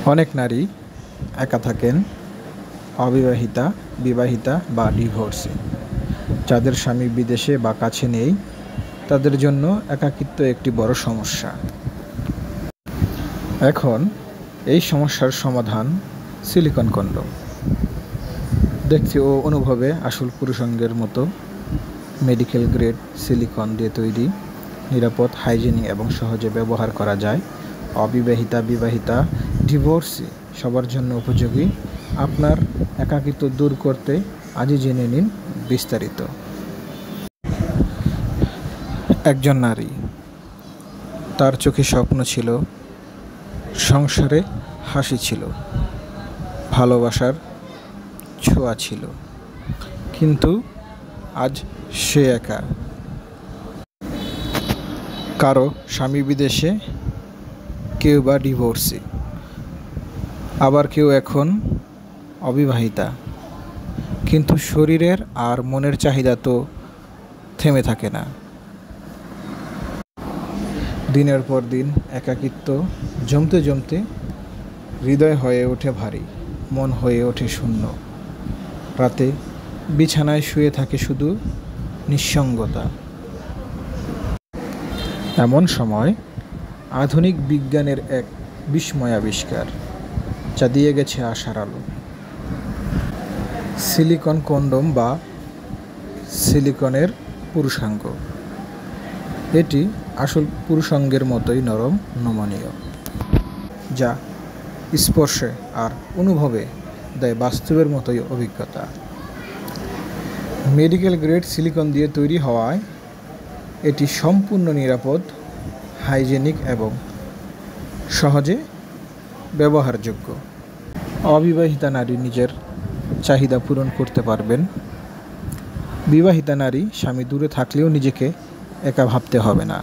অনেক নারী একা থাকেন, অবিবাহিতা, বিবাহিতা বা ডিভোর্সি। যাদের স্বামী বিদেশে বা কাছে নেই, তাদের জন্য একাকিত্ব একটি বড় সমস্যা। এখন এই সমস্যার সমাধান সিলিকন কন্ডোম। দেখতে ও অনুভবে আসল পুরুষাঙ্গের মতো, মেডিকেল গ্রেড সিলিকন দিয়ে তৈরি, নিরাপদ, হাইজেনিক এবং সহজে ব্যবহার করা যায়। অবিবাহিতা, বিবাহিতা, ডিভোর্সি সবার জন্য উপযোগী। আপনার একাকিত্ব দূর করতে আজই জেনে নিন বিস্তারিত। একজন নারী, তার চোখে স্বপ্ন ছিল, সংসারে হাসি ছিল, ভালোবাসার ছোঁয়া ছিল, কিন্তু আজ সে একা। কারো স্বামী বিদেশে, কেউ বা ডিভোর্সি, আবার কেউ এখন অবিবাহিতা। কিন্তু শরীরের আর মনের চাহিদা তো থেমে থাকে না। দিনের পর দিন একাকিত্ব জমতে জমতে হৃদয় হয়ে ওঠে ভারী, মন হয়ে ওঠে শূন্য। রাতে বিছানায় শুয়ে থাকে শুধু নিঃসঙ্গতা। এমন সময় আধুনিক বিজ্ঞানের এক বিস্ময় আবিষ্কার, যা দিয়ে গেছে আশার আলো। সিলিকন কন্ডোম বা সিলিকনের পুরুষাঙ্গ। এটি আসল পুরুষাঙ্গের মতোই নরম, নমনীয়, যা স্পর্শে আর অনুভবে দেয় বাস্তবের মতোই অভিজ্ঞতা। মেডিকেল গ্রেড সিলিকন দিয়ে তৈরি হওয়ায় এটি সম্পূর্ণ নিরাপদ, হাইজেনিক এবং সহজে ব্যবহারযোগ্য। অবিবাহিতা নারী নিজের চাহিদা পূরণ করতে পারবেন। বিবাহিতা নারী স্বামী দূরে থাকলেও নিজেকে একা ভাবতে হবে না।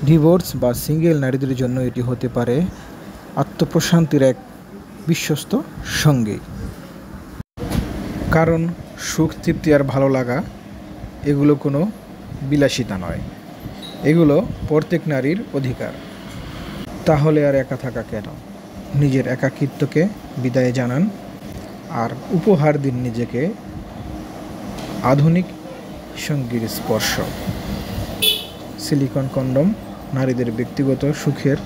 ডিভোর্স বা সিঙ্গেল নারীদের জন্য এটি হতে পারে আত্মপ্রশান্তির এক বিশ্বস্ত সঙ্গী। কারণ সুখ, তৃপ্তি আর ভালো লাগা এগুলো কোনো বিলাসিতা নয়, এগুলো প্রত্যেক নারীর অধিকার। তাহলে আর একা থাকা কেন? নিজের একাকিত্বকে বিদায় জানান আর উপহার দিন নিজেকে আধুনিক সঙ্গীর স্পর্শ। সিলিকন কন্ডোম, নারীদের ব্যক্তিগত সুখের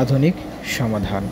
আধুনিক সমাধান।